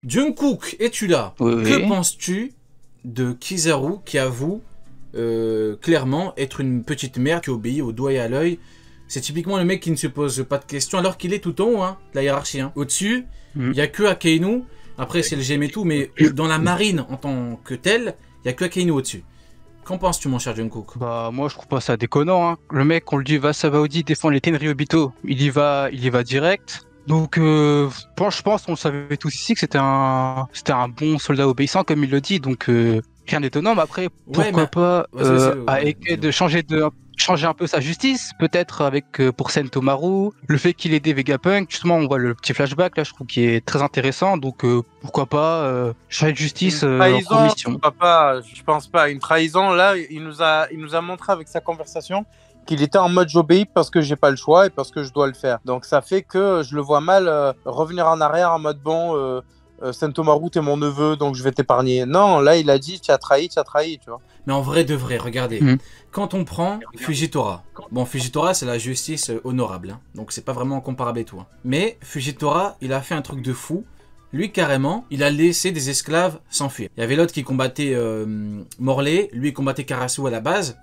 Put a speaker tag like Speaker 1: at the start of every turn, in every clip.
Speaker 1: Jungkook, es-tu là?
Speaker 2: Oui,
Speaker 1: Que
Speaker 2: oui.
Speaker 1: penses-tu de Kizaru qui avoue clairement être une petite merde qui obéit au doigt et à l'œil? C'est typiquement le mec qui ne se pose pas de questions alors qu'il est tout en haut, hein, de la hiérarchie. Hein. Au-dessus, il n'y a que Akainu. Après, c'est le GM et tout, mais dans la marine en tant que tel, il n'y a que Akainu au-dessus. Qu'en penses-tu, mon cher Jungkook?
Speaker 2: Bah moi je trouve pas ça déconnant, hein. Le mec, on lui dit va Sabaody défendre les Tenryubito, il y va direct. Donc je pense qu'on le savait tous ici que c'était un bon soldat obéissant comme il le dit, donc rien d'étonnant. Mais après
Speaker 1: Ouais,
Speaker 2: pourquoi
Speaker 1: mais...
Speaker 2: pas à
Speaker 1: ouais,
Speaker 2: Eke de changer un peu sa justice, peut-être avec pour Sentomaru, le fait qu'il ait aidé Vegapunk, justement on voit le petit flashback là, je trouve qu'il est très intéressant, donc pourquoi pas changer de justice
Speaker 3: Une
Speaker 2: en cours de
Speaker 3: trahison,
Speaker 2: mission.
Speaker 3: je pense pas. Une trahison, là, il nous a montré avec sa conversation qu'il était en mode j'obéis parce que j'ai pas le choix et parce que je dois le faire. Donc ça fait que je le vois mal revenir en arrière en mode bon, Sentomaru, t'es mon neveu, donc je vais t'épargner. Non, là, il a dit tu as trahi, tu vois.
Speaker 1: Mais en vrai de vrai, regardez. Quand on prend Fujitora, bon, Fujitora, c'est la justice honorable, hein, donc c'est pas vraiment comparable et tout. Hein. Mais Fujitora, il a fait un truc de fou. Lui, carrément, il a laissé des esclaves s'enfuir. Il y avait l'autre qui combattait Morley, lui, il combattait Karasu à la base.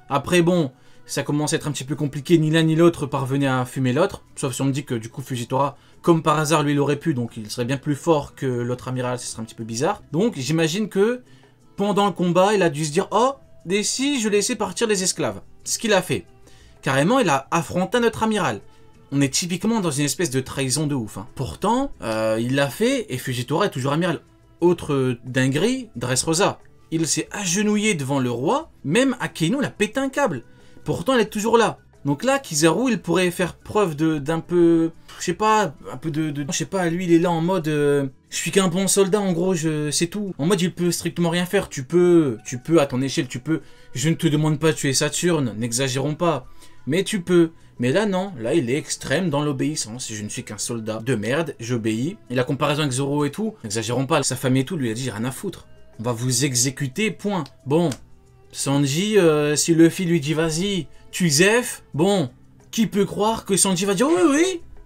Speaker 1: Après, bon, ça commence à être un petit peu compliqué, ni l'un ni l'autre parvenait à fumer l'autre. Sauf si on me dit que du coup, Fujitora, comme par hasard, lui, il aurait pu, donc il serait bien plus fort que l'autre amiral, ce serait un petit peu bizarre. Donc, j'imagine que pendant le combat, il a dû se dire « Oh, et si je laissais partir les esclaves ?» Ce qu'il a fait. Carrément, il a affronté notre amiral. On est typiquement dans une espèce de trahison de ouf. Hein. Pourtant, il l'a fait et Fujitora est toujours amiral. Autre dinguerie, Dressrosa. Il s'est agenouillé devant le roi, même Akainu l'a pété un câble. Pourtant, elle est toujours là. Donc là, Kizaru, il pourrait faire preuve d'un peu... Je sais pas, un peu de... Je sais pas, lui, il est là en mode... je suis qu'un bon soldat, en gros, c'est tout. En mode, il peut strictement rien faire. Tu peux, à ton échelle, tu peux. Je ne te demande pas de tuer Saturne, n'exagérons pas. Mais tu peux. Mais là, non. Là, il est extrême dans l'obéissance. Je ne suis qu'un soldat de merde, j'obéis. Et la comparaison avec Zoro et tout, n'exagérons pas. Sa famille et tout, lui a dit, rien à foutre. On va vous exécuter, point. Bon, Sanji, si Luffy lui dit, vas-y, tue Zef, bon, qui peut croire que Sanji va dire,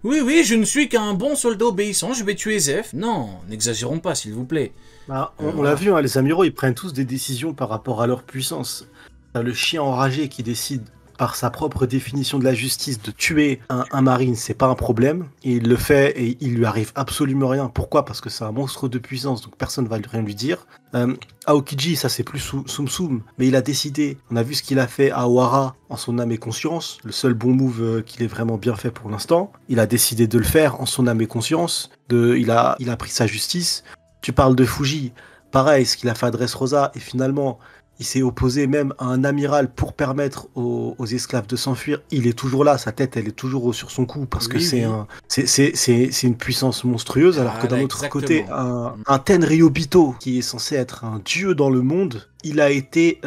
Speaker 1: oui, je ne suis qu'un bon soldat obéissant, je vais tuer Zef. Non, n'exagérons pas, s'il vous plaît.
Speaker 4: Bah, on l'a vu, hein, les amiraux, ils prennent tous des décisions par rapport à leur puissance. T'as le chien enragé qui décide, par sa propre définition de la justice, de tuer un marine, c'est pas un problème. Et il le fait et il lui arrive absolument rien. Pourquoi? Parce que c'est un monstre de puissance, donc personne va rien lui dire. Aokiji, ça c'est plus Tsum Tsum, mais il a décidé, on a vu ce qu'il a fait à Ohara en son âme et conscience, le seul bon move qu'il ait vraiment bien fait pour l'instant. Il a décidé de le faire en son âme et conscience, il a pris sa justice. Tu parles de Fuji, pareil, ce qu'il a fait à Dressrosa, et finalement... Il s'est opposé même à un amiral pour permettre aux esclaves de s'enfuir. Il est toujours là, sa tête, elle est toujours sur son cou parce que c'est une puissance monstrueuse. Alors que d'un autre côté, un Tenryubito qui est censé être un dieu dans le monde, il a été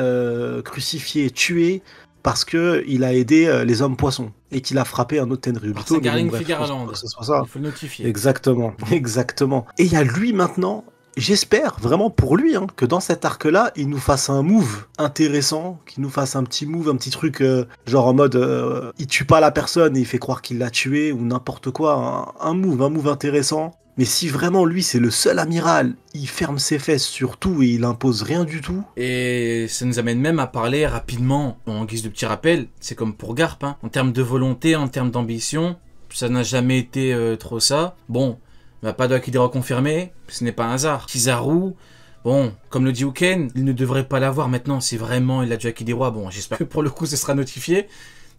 Speaker 4: crucifié, tué parce que il a aidé les hommes poissons et qu'il a frappé un autre Tenryubito.
Speaker 1: C'est Garling Figarland. Il faut le notifier.
Speaker 4: Exactement. Et il y a lui maintenant. J'espère vraiment pour lui que dans cet arc-là, il nous fasse un move intéressant, qu'il nous fasse un petit move, un petit truc genre en mode il tue pas la personne et il fait croire qu'il l'a tué ou n'importe quoi, un move intéressant. Mais si vraiment lui c'est le seul amiral, il ferme ses fesses sur tout et il impose rien du tout.
Speaker 1: Et ça nous amène même à parler rapidement, en guise de petit rappel, c'est comme pour Garp, hein, en termes de volonté, en termes d'ambition, ça n'a jamais été trop ça. Bon... Bah, pas de Akidera confirmé, ce n'est pas un hasard. Kizaru, bon, comme le dit Uken, il ne devrait pas l'avoir maintenant si vraiment il a du Akidera. Bon, j'espère que pour le coup ce sera notifié.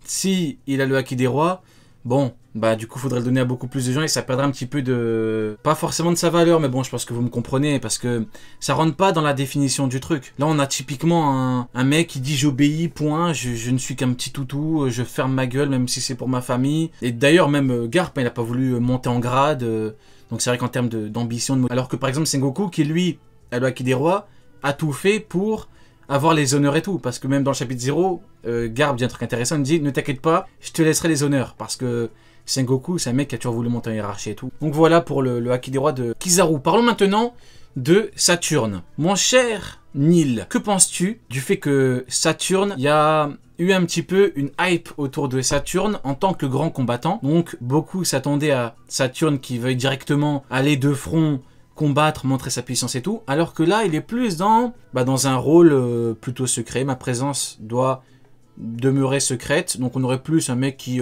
Speaker 1: Si il a le Akidera, bon, bah du coup faudrait le donner à beaucoup plus de gens et ça perdra un petit peu de... Pas forcément de sa valeur, mais bon, je pense que vous me comprenez, parce que ça rentre pas dans la définition du truc. Là, on a typiquement un mec qui dit j'obéis, point, je ne suis qu'un petit toutou, je ferme ma gueule même si c'est pour ma famille. Et d'ailleurs, même Garp, il a pas voulu monter en grade... Donc c'est vrai qu'en termes d'ambition... Alors que par exemple Sengoku, qui lui, à l'Akidera, a tout fait pour avoir les honneurs et tout. Parce que même dans le chapitre 0, Garp dit un truc intéressant, il dit « Ne t'inquiète pas, je te laisserai les honneurs. » Parce que Sengoku, c'est un mec qui a toujours voulu monter en hiérarchie et tout. Donc voilà pour le Akidera de Kizaru. Parlons maintenant de Saturne. Mon cher Neil, que penses-tu du fait que Saturne, il y a eu un petit peu une hype autour de Saturne en tant que grand combattant. Donc beaucoup s'attendaient à Saturne qui veuille directement aller de front combattre, montrer sa puissance et tout, alors que là, il est plus dans un rôle plutôt secret. Ma présence doit demeurer secrète, donc on aurait plus un mec qui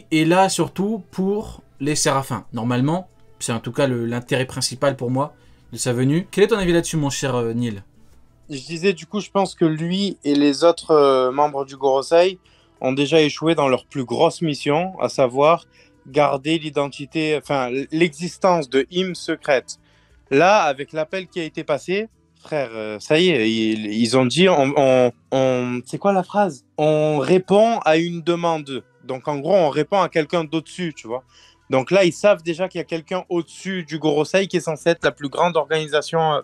Speaker 1: est là surtout pour les séraphins. Normalement, c'est en tout cas l'intérêt principal pour moi de sa venue. Quel est ton avis là-dessus, mon cher Neil?
Speaker 3: Je disais, du coup, je pense que lui et les autres membres du Gorosei ont déjà échoué dans leur plus grosse mission, à savoir garder l'identité, enfin, l'existence de hymnes secrètes. Là, avec l'appel qui a été passé, frère, ça y est, ils ont dit, c'est quoi la phrase? On répond à une demande. Donc, en gros, on répond à quelqu'un d'au-dessus, tu vois. Donc là, ils savent déjà qu'il y a quelqu'un au-dessus du Gorosei qui est censé être la plus grande organisation,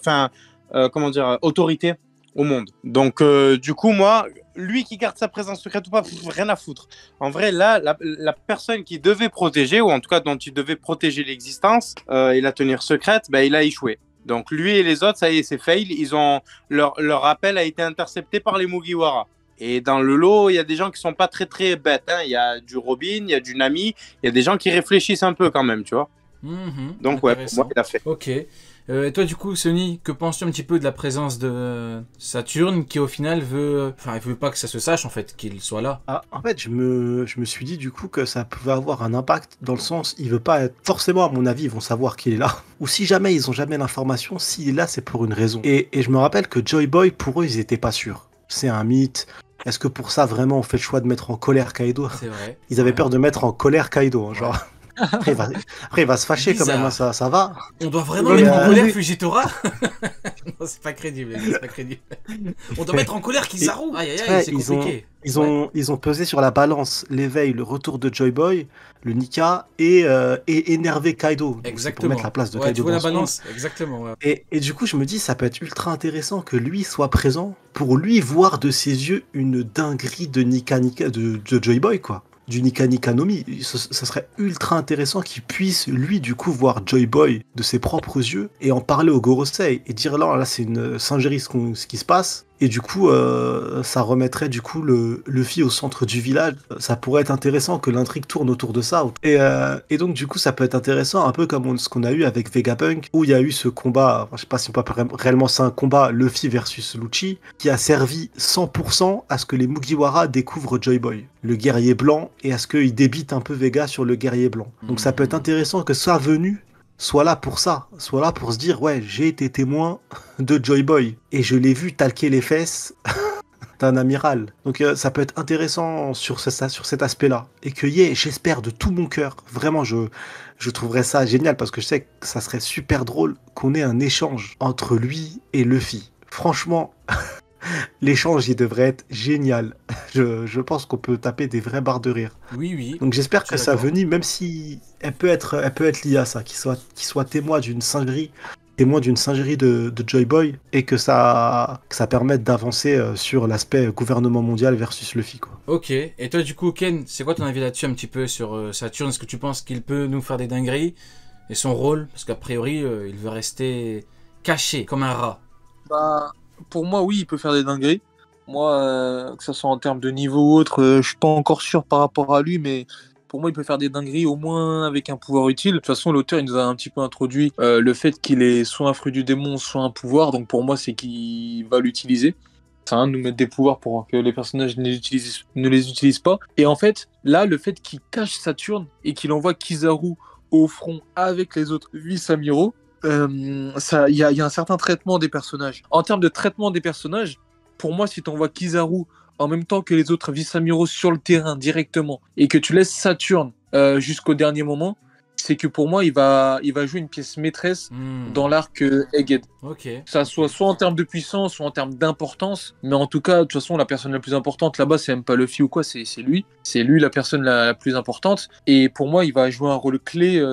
Speaker 3: autorité au monde. Donc, du coup, moi, lui qui garde sa présence secrète ou pas, rien à foutre. En vrai, là, la personne qui devait protéger, ou en tout cas dont il devait protéger l'existence et la tenir secrète, il a échoué. Donc, lui et les autres, ça y est, c'est fail. Leur appel a été intercepté par les Mugiwara. Et dans le lot, il y a des gens qui sont pas très très bêtes. Hein. Il y a du Robin, il y a du Nami, il y a des gens qui réfléchissent un peu quand même, tu vois. Donc ouais, pour moi, il a fait.
Speaker 1: Ok. Et toi, du coup, Sony, que penses-tu un petit peu de la présence de Saturne qui, au final, il veut pas que ça se sache, en fait, qu'il soit là.
Speaker 4: En fait, je me suis dit, du coup, que ça pouvait avoir un impact dans le sens, il veut pas être... Forcément, à mon avis, ils vont savoir qu'il est là. Ou si jamais ils ont jamais l'information, s'il est là, c'est pour une raison. Et je me rappelle que Joy Boy, pour eux, ils étaient pas sûrs. C'est un mythe. Est-ce que pour ça, vraiment, on fait le choix de mettre en colère Kaido?
Speaker 1: C'est vrai.
Speaker 4: Ils avaient peur de mettre en colère Kaido, hein, genre... Après, il va se fâcher quand même, hein, ça va.
Speaker 1: On doit vraiment mettre en colère Fujitora? Non, c'est pas crédible, c'est pas crédible. On doit mettre en colère Kizaru. Aïe, aïe, aïe, c'est compliqué.
Speaker 4: Ils ont pesé sur la balance l'éveil, le retour de Joy Boy, le Nika et énerver Kaido.
Speaker 1: Exactement.
Speaker 4: Pour mettre la place de Kaido
Speaker 1: tu vois
Speaker 4: dans
Speaker 1: la balance. Exactement. Ouais.
Speaker 4: Et du coup, je me dis, ça peut être ultra intéressant que lui soit présent pour lui voir de ses yeux une dinguerie de de Joy Boy, quoi. Du Nika Nika no Mi. Ça serait ultra intéressant qu'il puisse, lui, du coup, voir Joy Boy de ses propres yeux et en parler au Gorosei et dire là c'est une singerie ce qui se passe. Et du coup, ça remettrait du coup le Luffy au centre du village. Ça pourrait être intéressant que l'intrigue tourne autour de ça. Et donc, du coup, ça peut être intéressant, un peu comme ce qu'on a eu avec Vegapunk, où il y a eu ce combat, je sais pas si on peut réellement c'est un combat Luffy versus Lucci, qui a servi 100% à ce que les Mugiwara découvrent Joy Boy, le guerrier blanc, et à ce qu'ils débitent un peu Vega sur le guerrier blanc. Donc ça peut être intéressant que sa venue soit là pour ça, soit là pour se dire ouais, j'ai été témoin de Joy Boy et je l'ai vu talquer les fesses d'un amiral. Donc ça peut être intéressant sur cet aspect-là. Et que j'espère de tout mon cœur, vraiment je trouverais ça génial parce que je sais que ça serait super drôle qu'on ait un échange entre lui et Luffy. Franchement, l'échange il devrait être génial. Je pense qu'on peut taper des vraies barres de rire.
Speaker 1: Oui.
Speaker 4: Donc j'espère que sa venue, même si elle peut être liée à ça, qu'il soit témoin d'une singerie de Joy Boy et que ça permette d'avancer sur l'aspect gouvernement mondial versus Luffy, quoi.
Speaker 1: Ok, et toi du coup Ken, c'est quoi ton avis là-dessus un petit peu sur Saturne? Est-ce que tu penses qu'il peut nous faire des dingueries? Et son rôle? Parce qu'a priori, il veut rester caché comme un rat.
Speaker 5: Pour moi, oui, il peut faire des dingueries. Moi, que ce soit en termes de niveau ou autre, je suis pas encore sûr par rapport à lui, mais pour moi, il peut faire des dingueries au moins avec un pouvoir utile. De toute façon, l'auteur, il nous a un petit peu introduit le fait qu'il est soit un fruit du démon, soit un pouvoir. Donc pour moi, c'est qu'il va l'utiliser. C'est de nous mettre des pouvoirs pour que les personnages ne les utilisent pas. Et en fait, là, le fait qu'il cache Saturne et qu'il envoie Kizaru au front avec les autres vice-amiraux, il y a un certain traitement des personnages. En termes de traitement des personnages, pour moi, si tu envoies Kizaru en même temps que les autres vice-amiraux sur le terrain directement et que tu laisses Saturne jusqu'au dernier moment, c'est que pour moi, il va jouer une pièce maîtresse dans l'arc Egghead.
Speaker 1: Okay.
Speaker 5: Ça soit en termes de puissance, soit en termes d'importance, mais en tout cas, de toute façon, la personne la plus importante là-bas, c'est même pas Luffy ou quoi, c'est lui. C'est lui la personne la plus importante. Et pour moi, il va jouer un rôle clé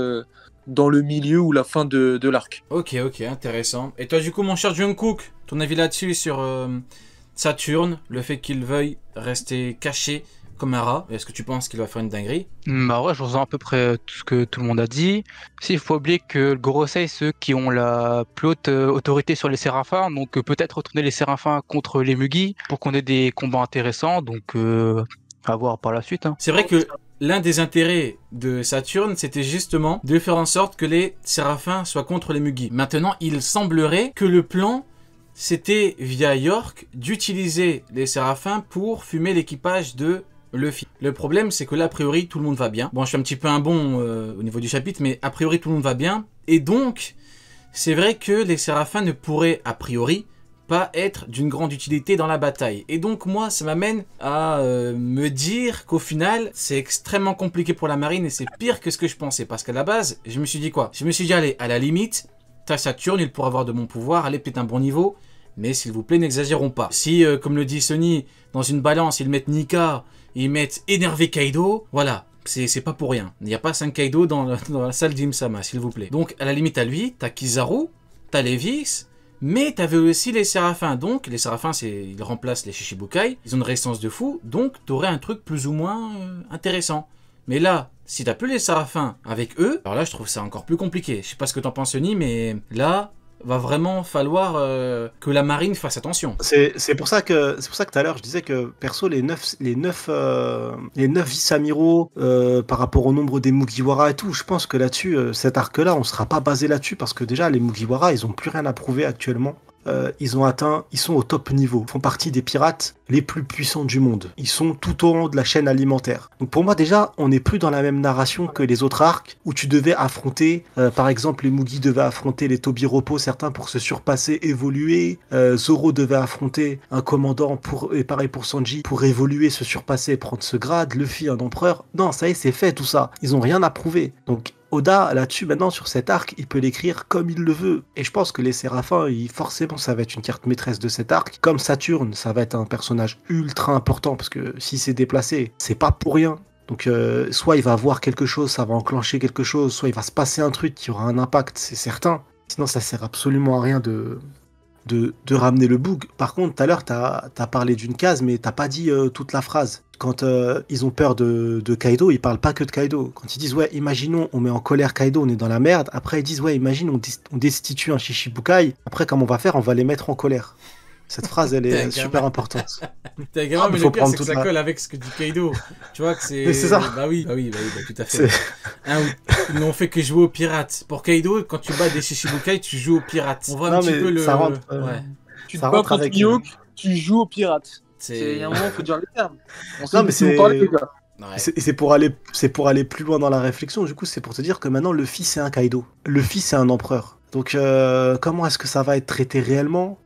Speaker 5: dans le milieu ou la fin de l'arc.
Speaker 1: Ok, intéressant. Et toi, du coup, mon cher Jungkook, ton avis là-dessus sur Saturne, le fait qu'il veuille rester caché comme un rat, est-ce que tu penses qu'il va faire une dinguerie?
Speaker 2: Ouais, je rejoins à peu près tout ce que tout le monde a dit. Il faut oublier que le Gorosei, ceux qui ont la plus haute autorité sur les Séraphins, donc peut-être retourner les Séraphins contre les Mugi pour qu'on ait des combats intéressants, donc à voir par la suite. Hein.
Speaker 1: C'est vrai que l'un des intérêts de Saturne, c'était justement de faire en sorte que les Séraphins soient contre les Mugi. Maintenant, il semblerait que le plan, c'était via York d'utiliser les Séraphins pour fumer l'équipage de Luffy. Le problème, c'est que là, a priori, tout le monde va bien. Bon, je suis un petit peu un bon au niveau du chapitre, mais a priori, tout le monde va bien. Et donc, c'est vrai que les Séraphins ne pourraient, a priori, pas être d'une grande utilité dans la bataille. Et donc, moi, ça m'amène à me dire qu'au final, c'est extrêmement compliqué pour la marine et c'est pire que ce que je pensais. Parce qu'à la base, je me suis dit quoi? Je me suis dit, allez, à la limite, t'as Saturne, il pourra avoir de bons pouvoirs, allez, peut-être un bon niveau. Mais s'il vous plaît, n'exagérons pas. Si, comme le dit Sony, dans une balance, ils mettent Nika, ils mettent énervé Kaido, voilà, c'est pas pour rien. Il n'y a pas 5 Kaido dans la salle d'Imsama, s'il vous plaît. Donc, à la limite à lui, t'as Kizaru, t'as Levis, mais t'avais aussi les Séraphins. Donc, les Séraphins, ils remplacent les Shichibukai, ils ont une résistance de fou, donc t'aurais un truc plus ou moins intéressant. Mais là, si t'as plus les Séraphins avec eux, alors là, je trouve ça encore plus compliqué. Je sais pas ce que t'en penses, Sony, mais là... va vraiment falloir que la marine fasse attention.
Speaker 4: C'est pour ça que tout à l'heure je disais que perso les 9 vice-amiraux par rapport au nombre des Mugiwara et tout, je pense que là-dessus cet arc-là on sera pas basé là-dessus parce que déjà les Mugiwara ils ont plus rien à prouver actuellement. Ils sont au top niveau, font partie des pirates les plus puissants du monde. Ils sont tout au long de la chaîne alimentaire. Donc pour moi déjà, on n'est plus dans la même narration que les autres arcs où tu devais affronter, par exemple les Mugi devaient affronter les Tobiropo, certains pour se surpasser, évoluer. Zoro devait affronter un commandant et pareil pour Sanji, pour évoluer, se surpasser, prendre ce grade. Luffy un empereur. Non, ça y est, c'est fait tout ça. Ils ont rien à prouver. Donc Oda, là-dessus, maintenant, sur cet arc, il peut l'écrire comme il le veut. Et je pense que les Séraphins, forcément, ça va être une carte maîtresse de cet arc. Comme Saturne, ça va être un personnage ultra important, parce que s'il s'est déplacé, c'est pas pour rien. Donc, soit il va voir quelque chose, ça va enclencher quelque chose, soit il va se passer un truc qui aura un impact, c'est certain. Sinon, ça sert absolument à rien de ramener le bug. Par contre, tout à l'heure, t'as parlé d'une case, mais t'as pas dit toute la phrase. Quand ils ont peur de Kaido, ils parlent pas que de Kaido. Quand ils disent, ouais, imaginons, on met en colère Kaido, on est dans la merde. Après, ils disent, ouais, imagine, on destitue un Shichibukai. Après, comment on va faire? On va les mettre en colère. Cette phrase, elle est super importante.
Speaker 1: T'es un gamin, mais le pire, c'est que ça colle avec ce que dit Kaido. Tu vois que c'est...
Speaker 4: C'est ça.
Speaker 1: Bah oui, tout à fait. Ils n'ont fait que jouer aux pirates. Pour Kaido, quand tu bats des Shichibukai, tu joues aux pirates. On voit un petit peu le...
Speaker 4: Ça rentre,
Speaker 1: ouais.
Speaker 5: Tu te bats contre Mihawk, tu joues aux pirates. Il y a un moment, il faut dire les termes. On sait mais vous parlez, les gars.
Speaker 1: Ouais.
Speaker 4: C'est pour aller plus loin dans la réflexion. Du coup, c'est pour te dire que maintenant, Luffy, c'est un Kaido. Luffy, c'est un empereur. Donc, comment est-ce que ça va être traité réellement?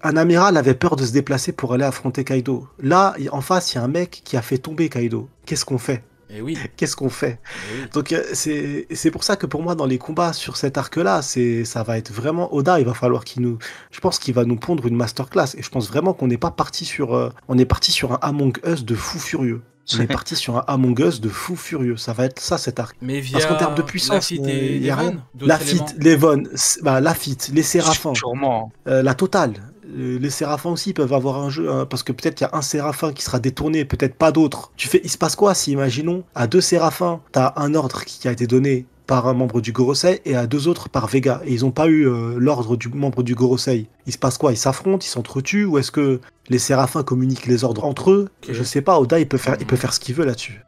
Speaker 4: Un amiral avait peur de se déplacer pour aller affronter Kaido. Là, en face, il y a un mec qui a fait tomber Kaido. Qu'est-ce qu'on fait?
Speaker 1: Et oui.
Speaker 4: Qu'est-ce qu'on fait?
Speaker 1: Oui.
Speaker 4: Donc, c'est pour ça que pour moi, dans les combats sur cet arc-là, ça va être vraiment Oda. Il va falloir je pense qu'il va nous pondre une masterclass. Et je pense vraiment qu'on n'est pas parti sur, on est parti sur un Among Us de fou furieux. On est parti sur un Among Us de fou furieux. Ça va être ça, cet arc.
Speaker 1: Mais via
Speaker 4: parce qu'en termes de puissance,
Speaker 1: Lafitte et Devon,
Speaker 4: Lafitte, Levon, Lafitte, les Séraphins,
Speaker 2: Sûrement.
Speaker 4: la totale. Les Séraphins aussi peuvent avoir un jeu, hein, parce que peut-être il y a un Séraphin qui sera détourné, peut-être pas d'autres. Il se passe quoi si, imaginons, à 2 Séraphins, t'as un ordre qui a été donné par un membre du Gorosei et à 2 autres par Vega, et ils n'ont pas eu l'ordre du membre du Gorosei. Il se passe quoi? Ils s'affrontent, ils s'entretuent, ou est-ce que les Séraphins communiquent les ordres entre eux?
Speaker 1: Okay.
Speaker 4: Je sais pas, Oda il peut faire ce qu'il veut là-dessus.